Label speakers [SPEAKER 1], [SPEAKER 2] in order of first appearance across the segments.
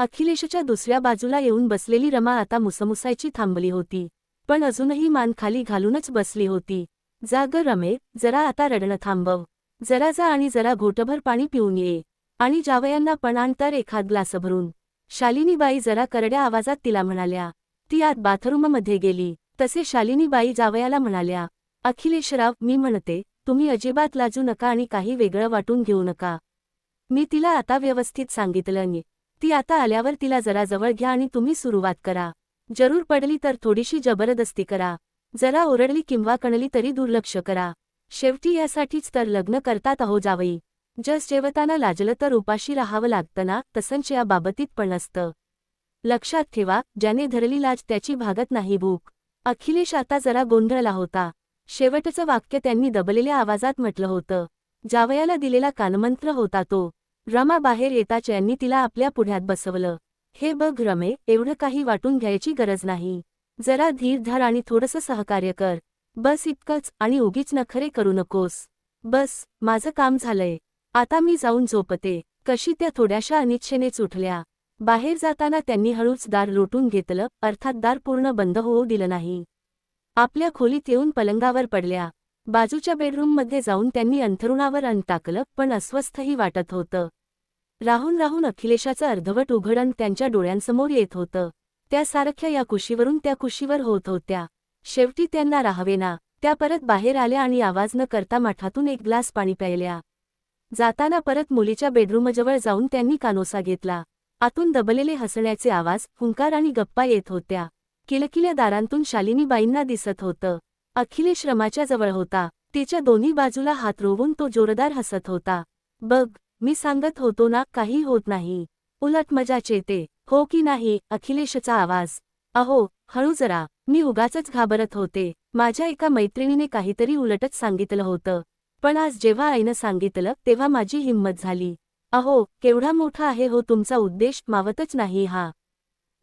[SPEAKER 1] अखिलेशच्या दुसऱ्या बाजूला येऊन बसलेली रमा आता मुसमुसायची थांबली होती, पण अजूनही मान खाली घालूनच बसली होती. जा ग रमे, जरा आता रडणं थांबव. जरा जा आणि जरा घोटभर पाणी पिऊन ये. आणि जावयांना पण आण तर एखाद ग्लास भरून. शालिनीबाई जरा करड्या आवाजात तिला म्हणाल्या. ती आत बाथरूममध्ये गेली. तसे शालिनीबाई जावयाला म्हणाल्या, अखिलेशराव, मी म्हणते, तुम्ही अजिबात लाजू नका आणि काही वेगळं वाटून घेऊ नका. मी तिला आता व्यवस्थित सांगितलं. ती आता आल्यावर तिला जरा जवळ घ्या आणि तुम्ही सुरुवात करा. जरूर पडली तर थोडीशी जबरदस्ती करा. जरा ओरडली किंवा कणली तरी दुर्लक्ष करा. शेवटी यासाठीच तर लग्न करतात अहो जावई. जस जेवताना लाजलं तर उपाशी राहावं लागतं ना, तसंच या बाबतीत पण असतं. लक्षात ठेवा, ज्याने धरली लाज त्याची भागत नाही भूक. अखिलेश आता जरा गोंधळला होता. शेवटचं वाक्य त्यांनी दबलेल्या आवाजात म्हटलं होतं. जावयाला दिलेला कानमंत्र होता तो. रमा बाहेर येताच यांनी तिला आपल्या पुढ्यात बसवलं. हे बघ रमे, एवढं काही वाटून घ्यायची गरज नाही. जरा धीर धर आणि थोडंसं सहकार्य कर. बस इतकंच, आणि उगीच नखरे करू नकोस. बस, माझं काम झालंय. आता मी जाऊन झोपते. कशी त्या थोड्याशा अनिच्छेनेच उठल्या. बाहेर जाताना त्यांनी हळूच दार लोटून घेतलं, अर्थात दार पूर्ण बंद होऊ दिलं नाही. आपल्या खोलीत येऊन पलंगावर पडल्या. बाजूच्या बेडरूममध्ये जाऊन त्यांनी अंथरुणावर अन्न टाकलं, पण अस्वस्थही वाटत होतं. राहून राहून अखिलेशाचं अर्धवट उघडण त्यांच्या डोळ्यांसमोर येत होतं. त्या सारख्या या कुशीवरून त्या कुशीवर होत होत्या. शेवटी त्यांना राहावेना. त्या परत बाहेर आल्या आणि आवाज न करता माठातून एक ग्लास पाणी प्यायल्या. जाताना परत मुलीच्या बेडरूमजवळ जाऊन त्यांनी कानोसा घेतला. आतून दबलेले हसण्याचे आवाज, हुंकार आणि गप्पा येत होत्या. किलकिल्या दारांतून शालिनीबाईंना दिसत होतं. अखिलेश रमाच्या जवळ होता. तिच्या दोन्ही बाजूला हात रोवून तो जोरदार हसत होता. बघ, मी सांगत होतो ना, काही होत नाही. उलट मजाच येते. हो की नाही? अखिलेशचा आवाज. अहो, हळू जरा. मी उगाचच घाबरत होते. माझ्या एका मैत्रिणीने काहीतरी उलटच सांगितलं होतं. पण आज जेव्हा आईनं सांगितलं तेव्हा माझी हिंमत झाली. अहो, केवढा मोठा आहे हो तुमचा उद्देश, मावतच नाही हा.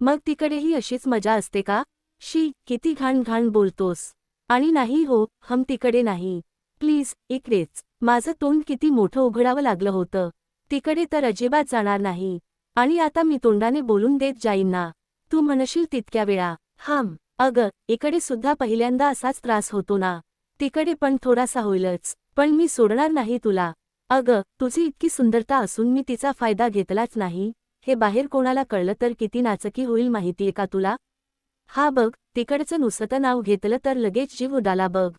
[SPEAKER 1] मग तिकडेही अशीच मजा असते का? शी, किती घाण घाण बोलतोस. आणि नाही हो, हम तिकडे नाही. प्लीज, इकडेच. माझं तोंड किती मोठं उघडावं लागलं होतं. तिकडे तर अजिबात जाणार नाही. आणि आता मी तोंडाने बोलून देत जाईन ना. तू म्हणशील तितक्या वेळा. अगं, इकडे सुद्धा पहिल्यांदा असाच त्रास होतो ना. तिकडे पण थोडासा होईलच. पण मी सोडणार नाही तुला. अगं, तुझी इतकी सुंदरता असून मी तिचा फायदा घेतलाच नाही. हे बाहेर कोणाला कळलं तर किती नाचकी होईल माहितीये का तुला? हा बघ, तिकडचं नुसतं नाव घेतलं तर लगेच जीव उडाला बघ.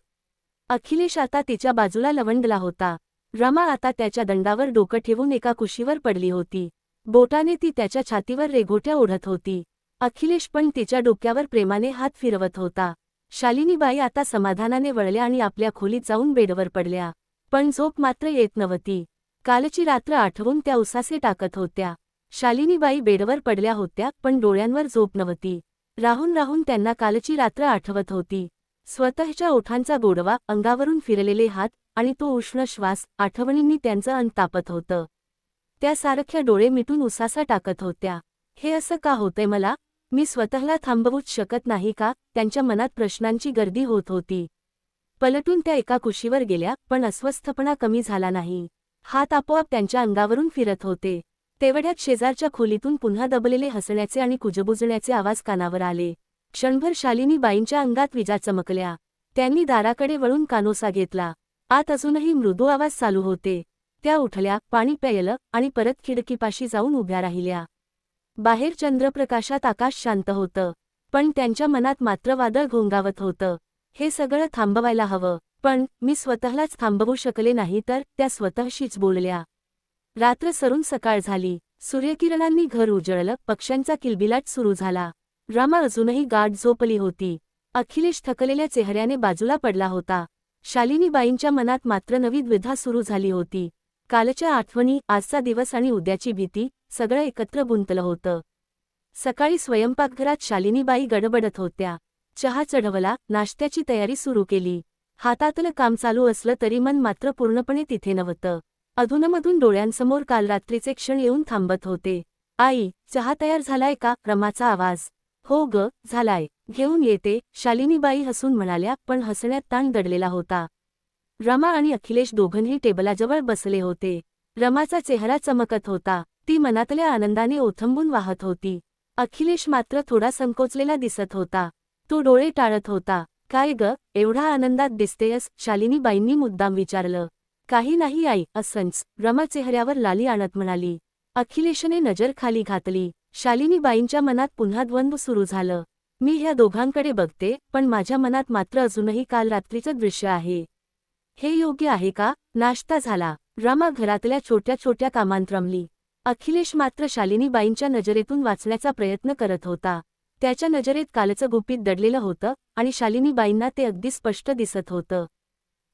[SPEAKER 1] अखिलेश आता तिच्या बाजूला लवंडला होता. रमा आता त्याच्या दंडावर डोकं ठेवून एका कुशीवर पडली होती. बोटाने ती त्याच्या छातीवर रेघोट्या ओढत होती. अखिलेश पण तिच्या डोक्यावर प्रेमाने हात फिरवत होता. शालिनीबाई आता समाधानाने वळल्या आणि आपल्या खोलीत जाऊन बेडवर पडल्या. पण झोप मात्र येत नव्हती. कालची रात्र आठवून त्या उसासे टाकत होत्या. शालिनीबाई बेडवर पडल्या होत्या, पण डोळ्यांवर झोप नव्हती. राहून राहून त्यांना कालची रात्र आठवत होती. स्वतःच्या ओठांचा गोडवा, अंगावरून फिरलेले हात आणि तो उष्ण श्वास, आठवणींनी त्यांचं अंत तापत होतं. त्या सारख्या डोळे मिटून उसासा टाकत होत्या. हे असं का होतंय मला? मी स्वतःला थांबवूच शकत नाही का? त्यांच्या मनात प्रश्नांची गर्दी होत होती. पलटून त्या एका कुशीवर गेल्या, पण अस्वस्थपणा कमी झाला नाही. हात आपोआप त्यांच्या अंगावरून फिरत होते. तेवढ्यात शेजारच्या खोलीतून पुन्हा दबलेले हसण्याचे आणि कुजबुजण्याचे आवाज कानावर आले. क्षणभर शालिनीबाईंच्या अंगात विजा चमकल्या. त्यांनी दाराकडे वळून कानोसा घेतला. आत अजूनही मृदू आवाज चालू होते. त्या उठल्या, पाणी प्यायलं आणि परत खिडकीपाशी जाऊन उभ्या राहिल्या. बाहेर चंद्रप्रकाशात आकाश शांत होतं, पण त्यांच्या मनात मात्र वादळ घोंगावत होतं. हे सगळं थांबवायला हवं, पण मी स्वतःलाच थांबवू शकले नाही तर, त्या स्वतःशीच बोलल्या. रात्र सरून सकाळ झाली. सूर्यकिरणांनी घर उजळलं, पक्ष्यांचा किलबिलाट सुरू झाला. रमा अजूनही गाढ झोपली होती. अखिलेश थकलेल्या चेहऱ्याने बाजूला पडला होता. शालिनीबाईंच्या मनात मात्र नवी द्विधा सुरू झाली होती. कालच्या आठवणी, आजचा दिवस आणि उद्याची भीती, सगळं एकत्र गुंतलं होतं. सकाळी स्वयंपाकघरात शालिनीबाई गडबडत होत्या. चहा चढवला, नाश्त्याची तयारी सुरू केली. हातातलं काम चालू असलं तरी मन मात्र पूर्णपणे तिथे नव्हतं. अधूनमधून डोळ्यांसमोर काल रात्रीचे क्षण येऊन थांबत होते. आई, चहा तयार झालाय का? रमाचा आवाज. हो ग, झालाय, घेऊन येते, शालिनीबाई हसून म्हणाल्या, पण हसण्यात ताण दडलेला होता. रमा आणि अखिलेश दोघंही टेबलाजवळ बसले होते. रमाचा चेहरा चमकत होता. ती मनातल्या आनंदाने ओथंबून वाहत होती. अखिलेश मात्र थोडा संकोचलेला दिसत होता. तो डोळे टाळत होता. काय ग, एवढा आनंदात दिसतेयस, शालिनीबाईंनी मुद्दाम विचारलं. काही नाही आई, असंच, रमा चेहऱ्यावर लाली आणत म्हणाली. अखिलेशने नजर खाली घातली. शालिनीबाईंच्या मनात पुन्हा द्वंद्व सुरू झालं. मी ह्या दोघांकडे बघते, पण माझ्या मनात मात्र अजूनही काल रात्रीचं दृश्य आहे. हे योग्य आहे का? नाश्ता झाला. रमा घरातल्या छोट्या छोट्या कामांत रमली. अखिलेश मात्र शालिनीबाईंच्या नजरेतून वाचण्याचा प्रयत्न करत होता. त्याच्या नजरेत कालचं गुपित दडलेलं होतं आणि शालिनीबाईंना ते अगदी स्पष्ट दिसत होतं.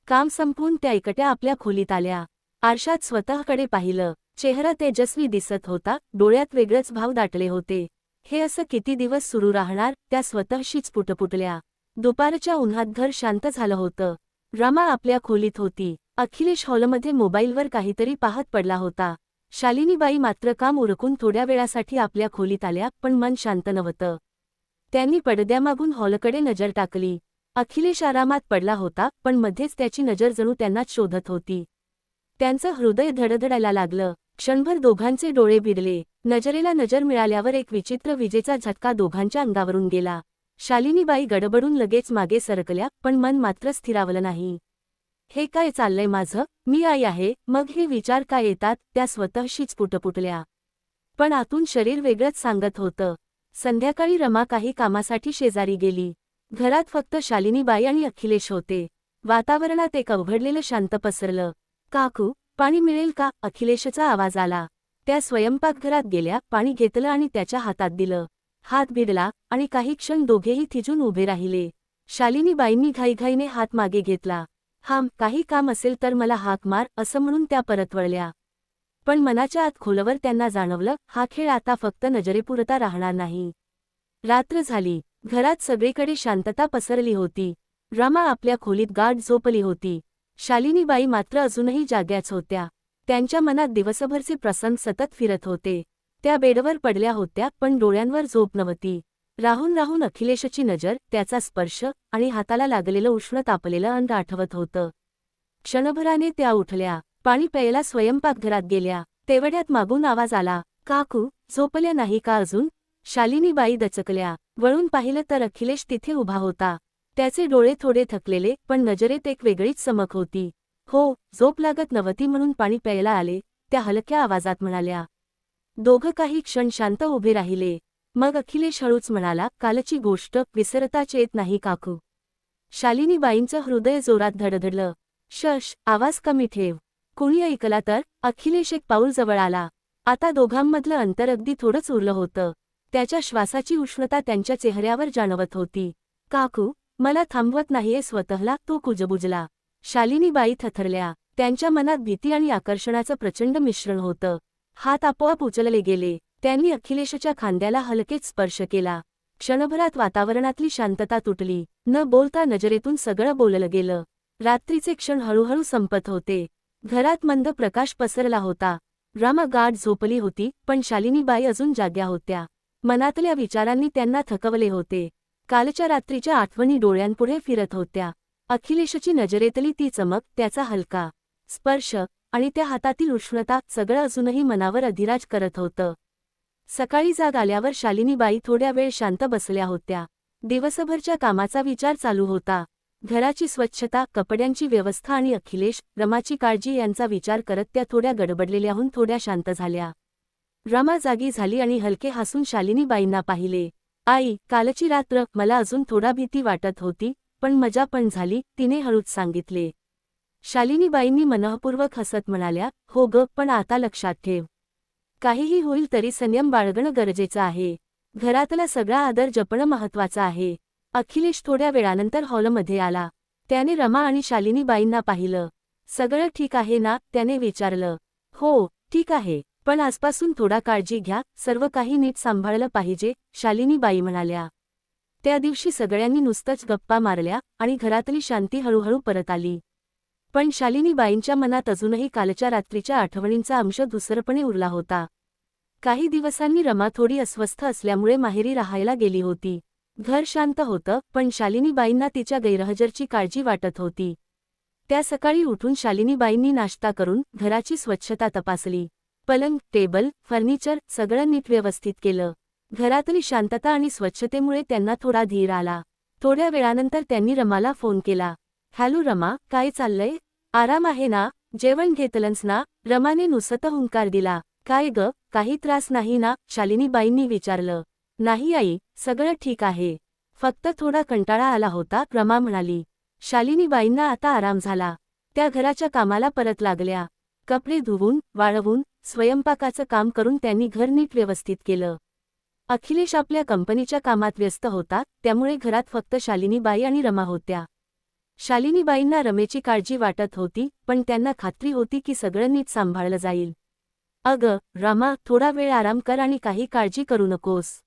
[SPEAKER 1] काम संपवून त्या एकट्या आपल्या खोलीत आल्या. आरशात स्वतःकडे पाहिलं. चेहरा तेजस्वी दिसत होता, डोळ्यात वेगळेच भाव दाटले होते. हे असं किती दिवस सुरू राहणार, त्या स्वतःशीच पुटपुटल्या. दुपारच्या उन्हात घर शांत झालं होतं. रमा आपल्या खोलीत होती. अखिलेश हॉलमध्ये मोबाईलवर काहीतरी पाहत पडला होता. शालिनीबाई मात्र काम उरकून थोड्या वेळासाठी आपल्या खोलीत आल्या, पण मन शांत नव्हतं. त्यांनी पडद्यामागून हॉलकडे नजर टाकली. अखिलेश आरामात पडला होता, पण मध्येच त्याची नजर जणू त्यांनाच शोधत होती. त्यांचं हृदय धडधडायला लागलं. क्षणभर दोघांचे डोळे भिडले. नजरेला नजर मिळाल्यावर एक विचित्र विजेचा झटका दोघांच्या अंगावरून गेला. शालिनीबाई गडबडून लगेच मागे सरकल्या, पण मन मात्र स्थिरावलं नाही. हे काय चाललंय माझं? मी आई आहे, मग हे विचार काय येतात, त्या स्वतःशीच पुटपुटल्या. पण आतून शरीर वेगळंच सांगत होतं. संध्याकाळी रमा काही कामासाठी शेजारी गेली. घरात फक्त शालिनीबाई आणि अखिलेश होते. वातावरणात एक अवघडलेलं शांत पसरलं. काकू, पाणी मिळेल का? अखिलेशचा आवाज आला. त्या स्वयंपाकघरात गेल्या, पाणी घेतलं आणि त्याच्या हातात दिलं. हात भिडला आणि काही क्षण दोघेही थिजून उभे राहिले. शालिनीबाईंनी घाईघाईने हात मागे घेतला. काही काम असेल तर मला हाक मार, असं म्हणून त्या परत वळल्या. पण मनाच्या आत खोलवर त्यांना जाणवलं, हा खेळ आता फक्त नजरेपुरता राहणार नाही. रात्र झाली. घरात सगळीकडे शांतता पसरली होती. रमा आपल्या खोलीत गाढ झोपली होती. शालिनीबाई मात्र अजूनही जाग्याच होत्या. त्यांच्या मनात दिवसभरचे प्रसंग सतत फिरत होते. त्या बेडवर पडल्या होत्या, पण डोळ्यांवर झोप नव्हती. राहून राहून अखिलेशची नजर, त्याचा स्पर्श आणि हाताला लागलेलं उष्ण तापलेलं अंग आठवत होतं. क्षणभराने त्या उठल्या. पाणी प्यायला स्वयंपाकघरात गेल्या. तेवढ्यात मागून आवाज आला. काकू, झोपल्या नाही का अजून? शालिनीबाई दचकल्या. वळून पाहिलं तर अखिलेश तिथे उभा होता. त्याचे डोळे थोडे थकलेले, पण नजरेत एक वेगळीच चमक होती. हो, झोप लागत नव्हती म्हणून पाणी प्यायला आले, त्या हलक्या आवाजात म्हणाल्या. दोघं काही क्षण शांत उभे राहिले. मग अखिलेश हळूच म्हणाला, कालची गोष्ट विसरताच येत नाही काकू. शालिनीबाईंचं हृदय जोरात धडधडलं. शश, आवाज कमी ठेव. कुणी ऐकला तर? अखिलेश एक पाऊल जवळ आला. आता दोघांमधलं अंतर अगदी थोडंच उरलं होतं. त्याच्या श्वासाची उष्णता त्यांच्या चेहऱ्यावर जाणवत होती. काकू, मला थांबवत नाहीये स्वतःला, तो कुजबुजला. शालिनीबाई थरथरल्या. त्यांच्या मनात भीती आणि आकर्षणाचं प्रचंड मिश्रण होतं. हात आपोआप उचलले गेले. त्यांनी अखिलेशच्या खांद्याला हलकेच स्पर्श केला. क्षणभरात वातावरणातली शांतता तुटली. न बोलता नजरेतून सगळं बोललं गेलं. रात्रीचे क्षण हळूहळू संपत होते. घरात मंद प्रकाश पसरला होता. रमा गाढ झोपली होती, पण शालिनीबाई अजून जाग्या होत्या. मनातल्या विचारांनी त्यांना थकवले होते. कालच्या रात्रीच्या आठवणी डोळ्यांपुढे फिरत होत्या. अखिलेशची नजरेतली ती चमक, त्याचा हलका स्पर्श आणि त्या हातातील उष्णता, सगळं अजूनही मनावर अधिराज करत होतं. सकाळी जाग आल्यावर शालिनीबाई थोड्या वेळ शांत बसल्या होत्या. दिवसभरच्या कामाचा विचार चालू होता. घराची स्वच्छता, कपड्यांची व्यवस्था आणि अखिलेश, रमाची काळजी यांचा विचार करत त्या थोड्या गडबडलेल्याहून थोड्या शांत झाल्या. रमा जागी झाली आणि हलके हसून शालिनीबाईंना पाहिले. आई, कालची रात्र मला अजून थोडा भीती वाटत होती, पण मजा पण झाली, तिने हळूच सांगितले. शालिनीबाईंनी मनःपूर्वक हसत म्हणाल्या, हो ग, पण आता लक्षात ठेव. काहीही होईल तरी संयम बाळगणं गरजेचं आहे. घरातला सगळा आदर जपणं महत्वाचं आहे. अखिलेश थोड्या वेळानंतर हॉलमध्ये आला. त्याने रमा आणि शालिनीबाईंना पाहिलं. सगळं ठीक आहे ना? त्याने विचारलं. हो, ठीक आहे, पण आजपासून थोडा काळजी घ्या, सर्व काही नीट सांभाळलं पाहिजे, शालिनीबाई म्हणाल्या. त्या दिवशी सगळ्यांनी नुसतंच गप्पा मारल्या आणि घरातली शांती हळूहळू परत आली. पण शालिनीबाईंच्या मनात अजूनही कालच्या रात्रीच्या आठवणींचा अंश दुसरपणे उरला होता. काही दिवसांनी रमा थोडी अस्वस्थ असल्यामुळे माहेरी राहायला गेली होती. घर शांत होतं, पण शालिनीबाईंना तिच्या गैरहजरची काळजी वाटत होती. त्या सकाळी उठून शालिनीबाईंनी नाश्ता करून घराची स्वच्छता तपासली. पलंग, टेबल, फर्निचर सगळं नीट व्यवस्थित केलं. घरातली शांतता आणि स्वच्छतेमुळे त्यांना थोडा धीर आला. थोड्या वेळानंतर त्यांनी रमाला फोन केला. हॅलो रमा, काय चाललंय? आराम आहे ना? जेवण घेतलंस ना? रमाने नुसता हुंकार दिला. काय ग, काही त्रास नाही ना? शालिनीबाईंनी विचारलं. नाही आई, सगळं ठीक आहे. फक्त थोडा कंटाळा आला होता, रमा म्हणाली. शालिनीबाईंना आता आराम झाला. त्या घराच्या कामाला परत लागल्या. कपडे धुवून, वाळवून, स्वयंपाकाचं काम करून त्यांनी घर नीट व्यवस्थित केलं. अखिलेश आपल्या कंपनीच्या कामात व्यस्त होता, त्यामुळे घरात फक्त शालिनीबाई आणि रमा होत्या. शालिनीबाईंना रमेची काळजी वाटत होती, पण त्यांना खात्री होती की सगळं नीट सांभाळलं जाईल. अगं, रमा, थोडा वेळ आराम कर आणि काही काळजी करू नकोस.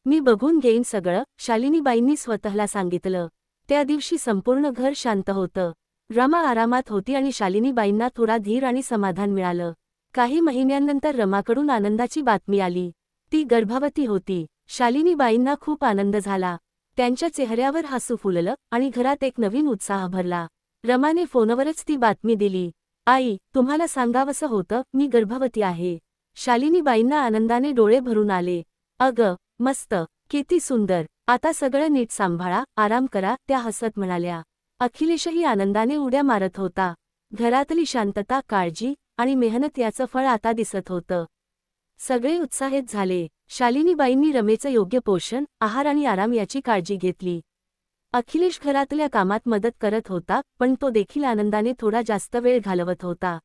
[SPEAKER 1] मी बघून घेईन सगळं, शालिनीबाईंनी स्वतःला सांगितलं. त्या दिवशी संपूर्ण घर शांत होतं. रमा आरामात होती आणि शालिनीबाईंना थोडा धीर आणि समाधान मिळालं. काही महिन्यांनंतर रमाकडून आनंदाची बातमी आली. ती गर्भवती होती. शालिनीबाईंना खूप आनंद झाला. त्यांच्या चेहऱ्यावर हसू फुललं आणि घरात एक नवीन उत्साह भरला. रमाने फोनवरच ती बातमी दिली. आई, तुम्हाला सांगावसं होतं, मी गर्भवती आहे. शालिनीबाईंना आनंदाने डोळे भरून आले. अगं, मस्त, किती सुंदर. आता सगळं नीट सांभाळा, आराम करा, त्या हसत म्हणाल्या. अखिलेशही आनंदाने उड्या मारत होता. घरातली शांतता, काळजी आणि मेहनत याचं फळ आता दिसत होतं. सगळे उत्साहित झाले. शालिनीबाईंनी रमेचं योग्य पोषण, आहार आणि आराम याची काळजी घेतली. अखिलेश घरातल्या कामात मदत करत होता, पण तो देखील आनंदाने थोडा जास्त वेळ घालवत होता.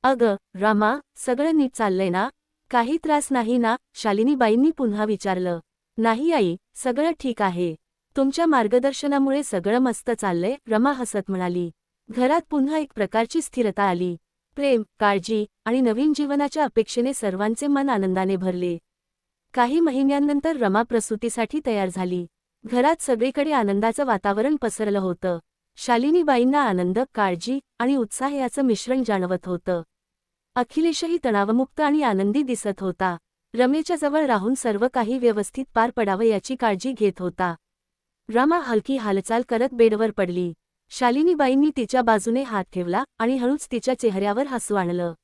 [SPEAKER 1] अगं, रमा, सगळं नीट चाललंय ना? काही त्रास नाही ना? शालिनीबाईंनी पुन्हा विचारलं. नाही आई, सगळं ठीक आहे. तुमच्या मार्गदर्शनामुळे सगळं मस्त चाललंय, रमा हसत म्हणाली. घरात पुन्हा एक प्रकारची स्थिरता आली. प्रेम, काळजी आणि नवीन जीवनाच्या अपेक्षेने सर्वांचे मन आनंदाने भरले. काही महिन्यांनंतर रमा प्रसूतीसाठी तयार झाली. घरात सगळीकडे आनंदाचं वातावरण पसरलं होतं. शालिनीबाईंना आनंद, काळजी आणि उत्साह याचं मिश्रण जाणवत होतं. अखिलेशही तणावमुक्त आणि आनंदी दिसत होता. रमेच्या जवळ राहून सर्व काही व्यवस्थित पार पडावं याची काळजी घेत होता. रमा हलकी हालचाल करत बेडवर पडली. शालिनीबाईंनी तिच्या बाजूने हात ठेवला आणि हळूच तिच्या चेहऱ्यावर हसू आणलं.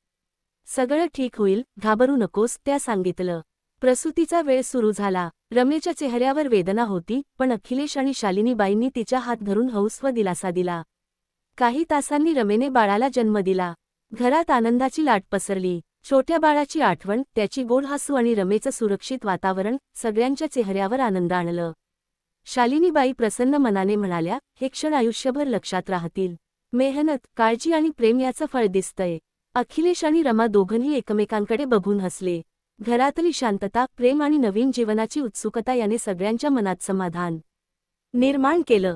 [SPEAKER 1] सगळं ठीक होईल, घाबरू नकोस, त्या सांगितलं. प्रसूतीचा वेळ सुरू झाला. रमेच्या चेहऱ्यावर वेदना होती, पण अखिलेश आणि शालिनीबाईंनी तिच्या हात धरून हौस व दिलासा दिला. काही तासांनी रमेने बाळाला जन्म दिला. घरात आनंदाची लाट पसरली. छोट्या बाळाची आठवण, त्याची गोड हसू आणि रमेचं सुरक्षित वातावरण सगळ्यांच्या चेहऱ्यावर आनंद आणलं. शालिनीबाई प्रसन्न मनाने म्हणाल्या, हे क्षण आयुष्यभर लक्षात राहतील. मेहनत, काळजी आणि प्रेम याचं फळ दिसतंय. अखिलेश आणि रमा दोघंही एकमेकांकडे बघून हसले. घरातली शांतता, प्रेम आणि नवीन जीवनाची उत्सुकता याने सगळ्यांच्या मनात समाधान निर्माण केलं.